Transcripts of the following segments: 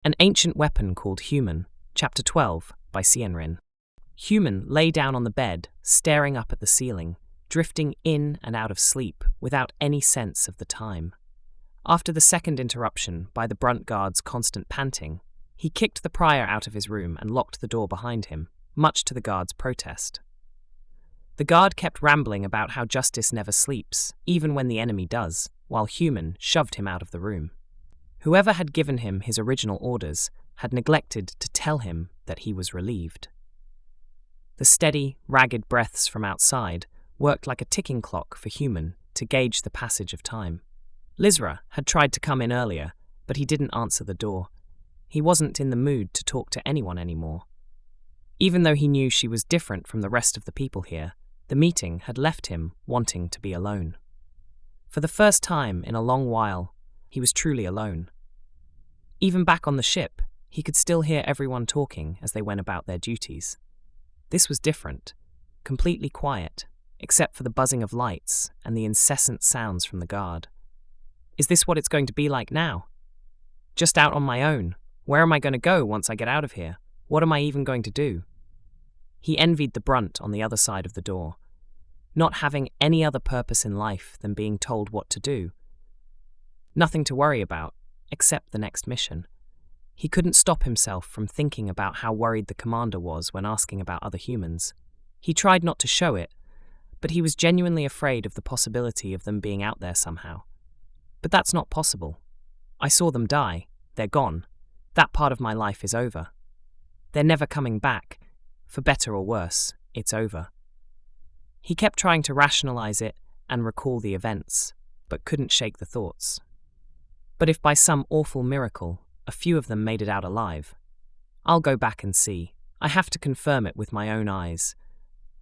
An Ancient Weapon Called Human, Chapter 12, by CnRhin. Human lay down on the bed, staring up at the ceiling, drifting in and out of sleep without any sense of the time. After the second interruption by the Brunt Guard's constant panting, he kicked the prior out of his room and locked the door behind him, much to the guard's protest. The guard kept rambling about how justice never sleeps, even when the enemy does, while Human shoved him out of the room. Whoever had given him his original orders had neglected to tell him that he was relieved. The steady, ragged breaths from outside worked like a ticking clock for Human to gauge the passage of time. Lizra had tried to come in earlier, but he didn't answer the door. He wasn't in the mood to talk to anyone anymore. Even though he knew she was different from the rest of the people here, the meeting had left him wanting to be alone. For the first time in a long while, he was truly alone. Even back on the ship, he could still hear everyone talking as they went about their duties. This was different, completely quiet, except for the buzzing of lights and the incessant sounds from the guard. Is this what it's going to be like now? Just out on my own. Where am I going to go once I get out of here? What am I even going to do? He envied the Brunt on the other side of the door, not having any other purpose in life than being told what to do. Nothing to worry about, except the next mission. He couldn't stop himself from thinking about how worried the commander was when asking about other humans. He tried not to show it, but he was genuinely afraid of the possibility of them being out there somehow. But that's not possible. I saw them die. They're gone. That part of my life is over. They're never coming back. For better or worse, it's over. He kept trying to rationalize it and recall the events, but couldn't shake the thoughts. But if by some awful miracle, a few of them made it out alive, I'll go back and see. I have to confirm it with my own eyes.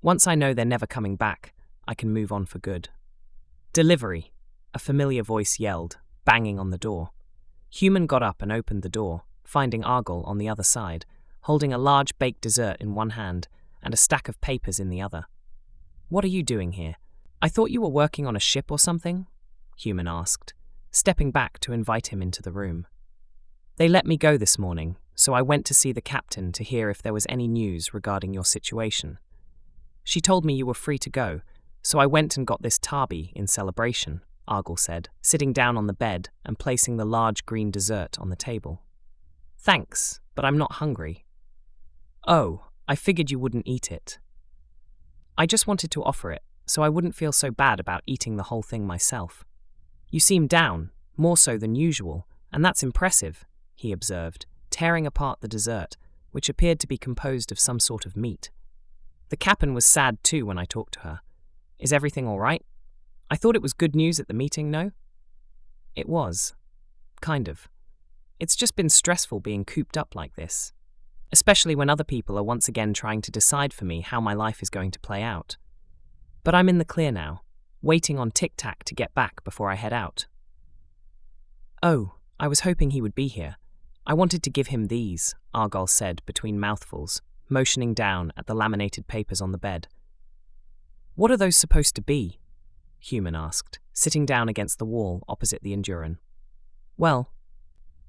Once I know they're never coming back, I can move on for good. Delivery, a familiar voice yelled, banging on the door. Human got up and opened the door, finding Argyle on the other side, holding a large baked dessert in one hand and a stack of papers in the other. "What are you doing here? I thought you were working on a ship or something?" Human asked, stepping back to invite him into the room. "They let me go this morning, so I went to see the captain to hear if there was any news regarding your situation. She told me you were free to go, so I went and got this tarby in celebration," Argyle said, sitting down on the bed and placing the large green dessert on the table. "Thanks, but I'm not hungry." "Oh, I figured you wouldn't eat it." "I just wanted to offer it, so I wouldn't feel so bad about eating the whole thing myself." "You seem down, more so than usual, and that's impressive," he observed, tearing apart the dessert, which appeared to be composed of some sort of meat. "The captain was sad too when I talked to her. Is everything all right? I thought it was good news at the meeting, no?" "It was. Kind of. It's just been stressful being cooped up like this, especially when other people are once again trying to decide for me how my life is going to play out. But I'm in the clear now, waiting on Tic-Tac to get back before I head out." "Oh, I was hoping he would be here. I wanted to give him these," Argyle said between mouthfuls, motioning down at the laminated papers on the bed. "What are those supposed to be?" Human asked, sitting down against the wall opposite the ingenuity. "Well,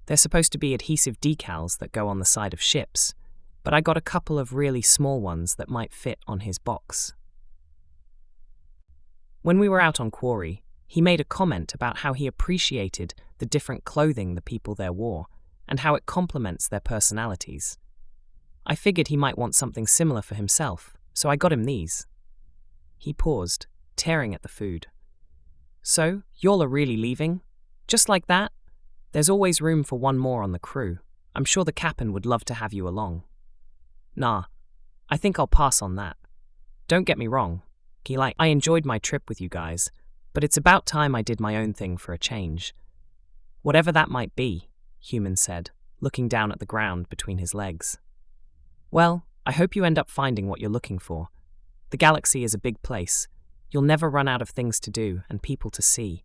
they're supposed to be adhesive decals that go on the side of ships, but I got a couple of really small ones that might fit on his box." When we were out on quarry, he made a comment about how he appreciated the different clothing the people there wore and how it complements their personalities. I figured he might want something similar for himself, so I got him these. He paused, tearing at the food. "So, y'all are really leaving? Just like that? There's always room for one more on the crew. I'm sure the captain would love to have you along." "Nah, I think I'll pass on that. Don't get me wrong. I enjoyed my trip with you guys, but it's about time I did my own thing for a change. Whatever that might be," Human said, looking down at the ground between his legs. "Well, I hope you end up finding what you're looking for. The galaxy is a big place. You'll never run out of things to do and people to see.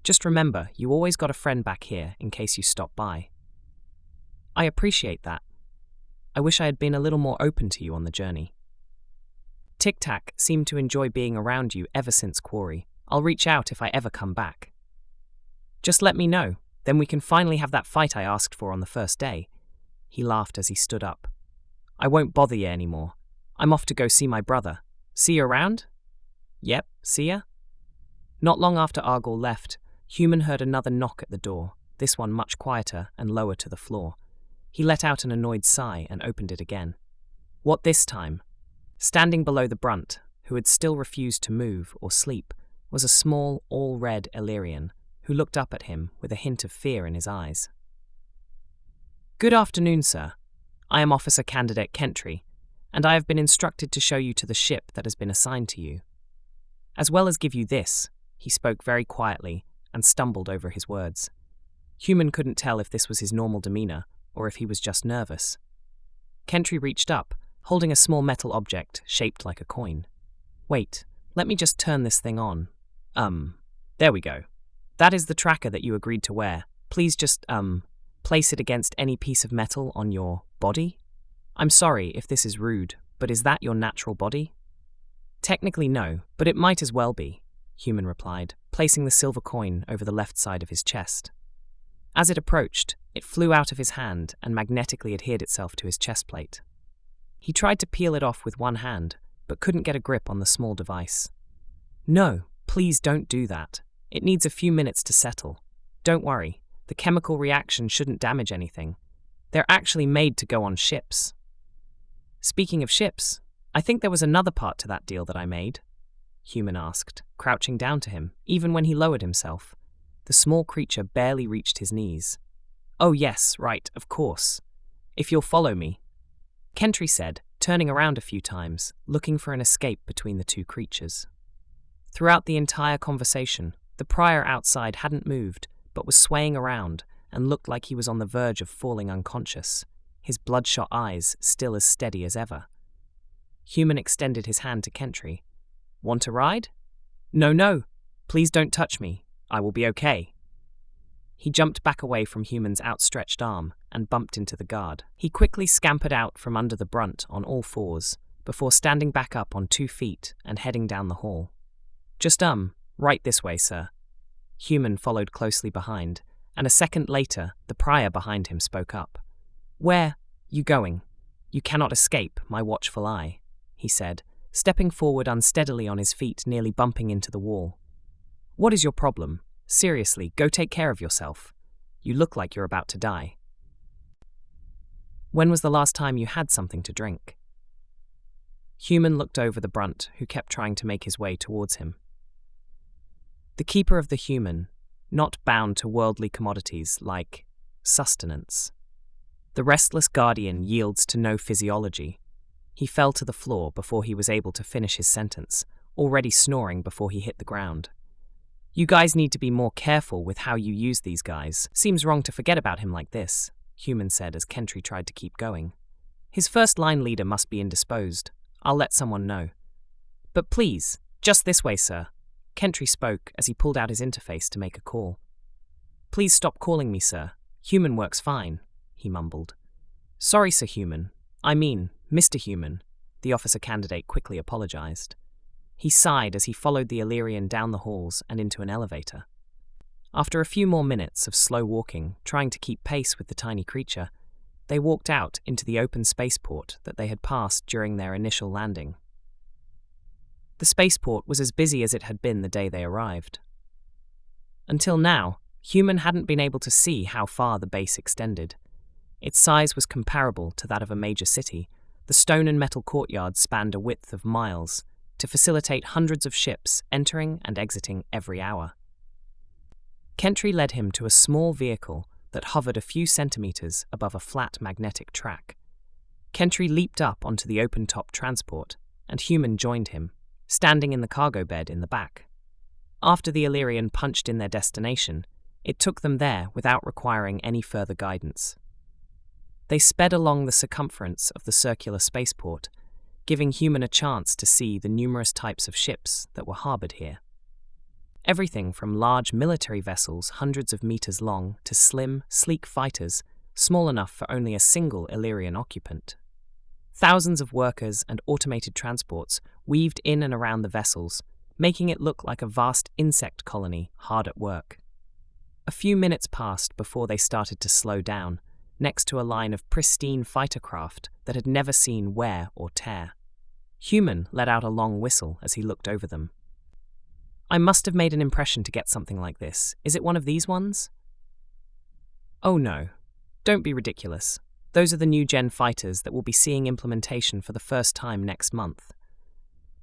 Just remember, you always got a friend back here in case you stop by." "I appreciate that. I wish I had been a little more open to you on the journey. Tic-Tac seemed to enjoy being around you ever since Quarry. I'll reach out if I ever come back." "Just let me know, then we can finally have that fight I asked for on the first day. He laughed as he stood up. I won't bother you anymore. I'm off to go see my brother. See you around? Yep, see ya. Not long after Argol left, Human heard another knock at the door, this one much quieter and lower to the floor. He let out an annoyed sigh and opened it again. What this time? Standing below the brunt, who had still refused to move or sleep, was a small, all-red Illyrian, who looked up at him with a hint of fear in his eyes. Good afternoon, sir. I am Officer Candidate Kentry, and I have been instructed to show you to the ship that has been assigned to you. As well as give you this, he spoke very quietly and stumbled over his words. Human couldn't tell if this was his normal demeanor or if he was just nervous. Kentry reached up, holding a small metal object shaped like a coin. Wait, let me just turn this thing on. There we go. That is the tracker that you agreed to wear. Please just, place it against any piece of metal on your body? I'm sorry if this is rude, but is that your natural body? Technically no, but it might as well be, Human replied, placing the silver coin over the left side of his chest. As it approached, it flew out of his hand and magnetically adhered itself to his chest plate. He tried to peel it off with one hand, but couldn't get a grip on the small device. No, please don't do that. It needs a few minutes to settle. Don't worry, the chemical reaction shouldn't damage anything. They're actually made to go on ships. Speaking of ships, I think there was another part to that deal that I made, Human asked, crouching down to him, even when he lowered himself. The small creature barely reached his knees. Oh yes, right, of course. If you'll follow me, Kentry said, turning around a few times, looking for an escape between the two creatures. Throughout the entire conversation, the prior outside hadn't moved, but was swaying around and looked like he was on the verge of falling unconscious, his bloodshot eyes still as steady as ever. Human extended his hand to Kentry. Want a ride? No, please don't touch me. I will be okay. He jumped back away from Human's outstretched arm and bumped into the guard. He quickly scampered out from under the brunt on all fours, before standing back up on 2 feet and heading down the hall. Just right this way, sir. Human followed closely behind, and a second later, the prior behind him spoke up. Where you going? You cannot escape my watchful eye, he said, stepping forward unsteadily on his feet, nearly bumping into the wall. What is your problem? Seriously, go take care of yourself. You look like you're about to die. When was the last time you had something to drink? Human looked over the brunt, who kept trying to make his way towards him. The keeper of the human, not bound to worldly commodities like sustenance. The restless guardian yields to no physiology. He fell to the floor before he was able to finish his sentence, already snoring before he hit the ground. You guys need to be more careful with how you use these guys. Seems wrong to forget about him like this, Human said as Kentry tried to keep going. His first-line leader must be indisposed. I'll let someone know. But please, just this way, sir. Kentry spoke as he pulled out his interface to make a call. Please stop calling me, sir. Human works fine, he mumbled. Sorry, Sir Human. I mean, Mr. Human, the officer candidate quickly apologized. He sighed as he followed the Illyrian down the halls and into an elevator. After a few more minutes of slow walking, trying to keep pace with the tiny creature, they walked out into the open spaceport that they had passed during their initial landing. The spaceport was as busy as it had been the day they arrived. Until now, Human hadn't been able to see how far the base extended. Its size was comparable to that of a major city. The stone and metal courtyard spanned a width of miles to facilitate hundreds of ships entering and exiting every hour. Kentry led him to a small vehicle that hovered a few centimeters above a flat magnetic track. Kentry leaped up onto the open-top transport, and Human joined him, standing in the cargo bed in the back. After the Illyrian punched in their destination, it took them there without requiring any further guidance. They sped along the circumference of the circular spaceport, giving Human a chance to see the numerous types of ships that were harbored here. Everything from large military vessels hundreds of meters long to slim, sleek fighters, small enough for only a single Illyrian occupant. Thousands of workers and automated transports weaved in and around the vessels, making it look like a vast insect colony hard at work. A few minutes passed before they started to slow down, next to a line of pristine fighter craft that had never seen wear or tear. Human let out a long whistle as he looked over them. I must have made an impression to get something like this. Is it one of these ones? Oh no. Don't be ridiculous. Those are the new-gen fighters that will be seeing implementation for the first time next month.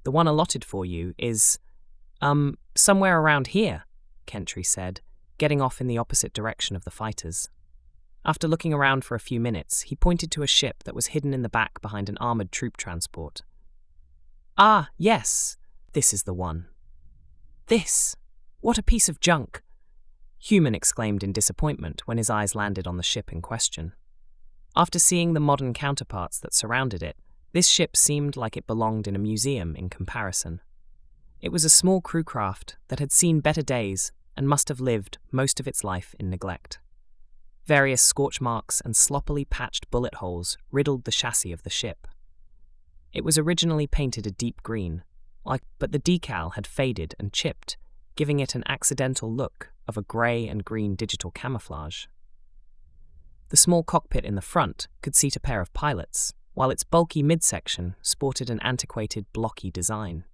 The one allotted for you is, somewhere around here, Kentry said, getting off in the opposite direction of the fighters. After looking around for a few minutes, he pointed to a ship that was hidden in the back behind an armored troop transport. Ah, yes, this is the one. This? What a piece of junk! Human exclaimed in disappointment when his eyes landed on the ship in question. After seeing the modern counterparts that surrounded it, this ship seemed like it belonged in a museum in comparison. It was a small crew craft that had seen better days and must have lived most of its life in neglect. Various scorch marks and sloppily patched bullet holes riddled the chassis of the ship. It was originally painted a deep green, but the decal had faded and chipped, giving it an accidental look of a grey and green digital camouflage. The small cockpit in the front could seat a pair of pilots, while its bulky midsection sported an antiquated, blocky design.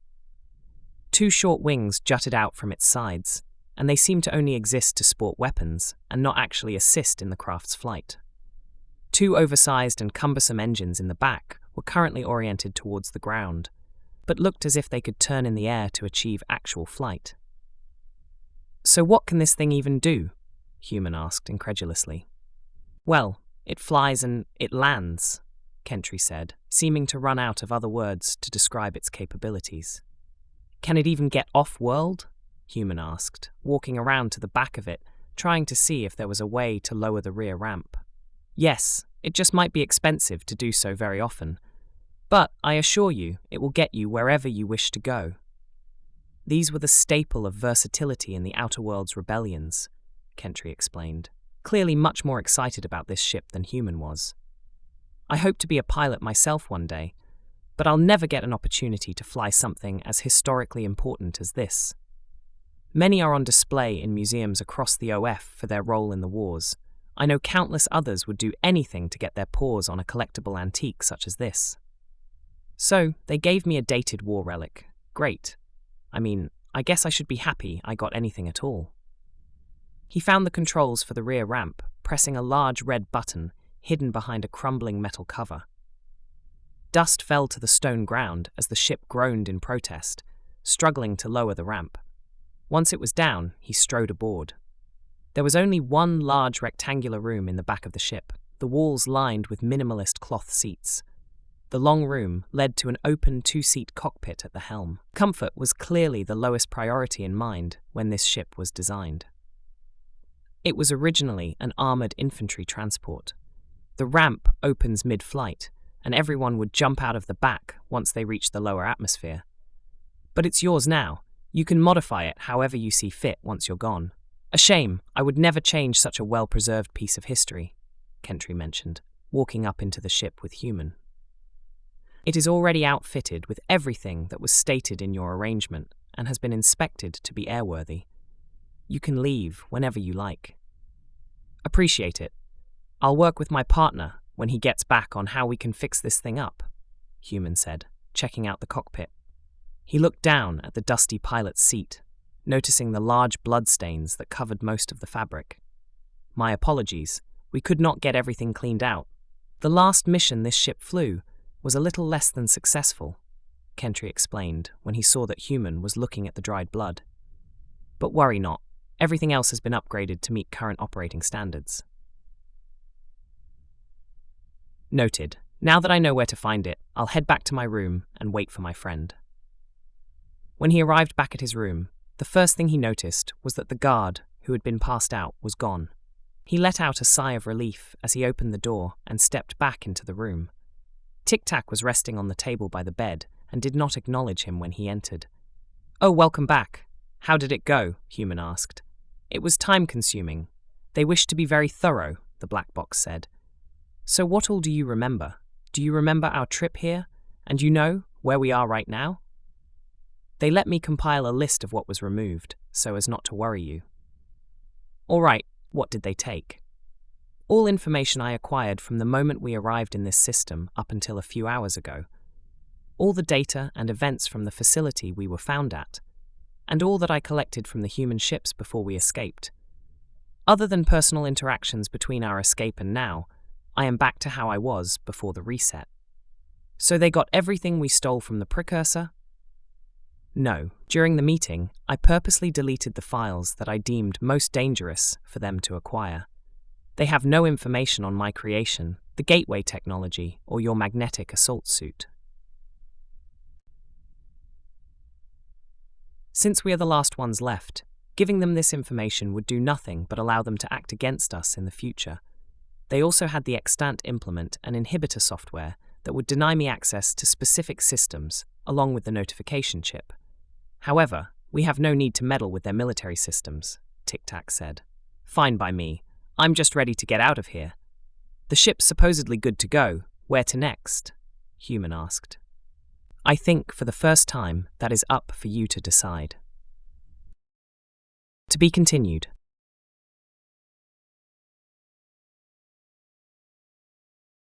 Two short wings jutted out from its sides, and they seemed to only exist to sport weapons and not actually assist in the craft's flight. Two oversized and cumbersome engines in the back were currently oriented towards the ground, but looked as if they could turn in the air to achieve actual flight. So what can this thing even do? Human asked incredulously. Well, it flies and it lands, Kentry said, seeming to run out of other words to describe its capabilities. Can it even get off-world? Human asked, walking around to the back of it, trying to see if there was a way to lower the rear ramp. Yes, it just might be expensive to do so very often, but I assure you it will get you wherever you wish to go. These were the staple of versatility in the Outer Worlds rebellions, Kentry explained, clearly much more excited about this ship than Human was. I hope to be a pilot myself one day, but I'll never get an opportunity to fly something as historically important as this. Many are on display in museums across the OF for their role in the wars. I know countless others would do anything to get their paws on a collectible antique such as this. So, they gave me a dated war relic. Great. I mean, I guess I should be happy I got anything at all. He found the controls for the rear ramp, pressing a large red button hidden behind a crumbling metal cover. Dust fell to the stone ground as the ship groaned in protest, struggling to lower the ramp. Once it was down, he strode aboard. There was only one large rectangular room in the back of the ship, the walls lined with minimalist cloth seats. The long room led to an open two-seat cockpit at the helm. Comfort was clearly the lowest priority in mind when this ship was designed. It was originally an armored infantry transport. The ramp opens mid-flight, and everyone would jump out of the back once they reached the lower atmosphere. But it's yours now. You can modify it however you see fit once you're gone. A shame, I would never change such a well-preserved piece of history, Kentry mentioned, walking up into the ship with Human. It is already outfitted with everything that was stated in your arrangement and has been inspected to be airworthy. You can leave whenever you like. Appreciate it. I'll work with my partner when he gets back on how we can fix this thing up, Human said, checking out the cockpit. He looked down at the dusty pilot's seat, noticing the large bloodstains that covered most of the fabric. My apologies, we could not get everything cleaned out. The last mission this ship flew was a little less than successful, Kentry explained when he saw that Human was looking at the dried blood. But worry not, everything else has been upgraded to meet current operating standards. Noted. Now that I know where to find it, I'll head back to my room and wait for my friend. When he arrived back at his room, the first thing he noticed was that the guard, who had been passed out, was gone. He let out a sigh of relief as he opened the door and stepped back into the room. Tic-Tac was resting on the table by the bed and did not acknowledge him when he entered. "Oh, welcome back. How did it go?" Human asked. "It was time-consuming. They wished to be very thorough," the black box said. "So what all do you remember? Do you remember our trip here? And you know where we are right now?" They let me compile a list of what was removed, so as not to worry you. "All right, what did they take?" All information I acquired from the moment we arrived in this system up until a few hours ago. All the data and events from the facility we were found at, and all that I collected from the human ships before we escaped. Other than personal interactions between our escape and now, I am back to how I was before the reset. So they got everything we stole from the precursor? No. During the meeting, I purposely deleted the files that I deemed most dangerous for them to acquire. They have no information on my creation, the gateway technology, or your magnetic assault suit. Since we are the last ones left, giving them this information would do nothing but allow them to act against us in the future. They also had the extant implement and inhibitor software that would deny me access to specific systems, along with the notification chip. However, we have no need to meddle with their military systems, Tic Tac said. Fine by me. I'm just ready to get out of here. The ship's supposedly good to go. Where to next? Human asked. I think, for the first time, that is up for you to decide. To be continued.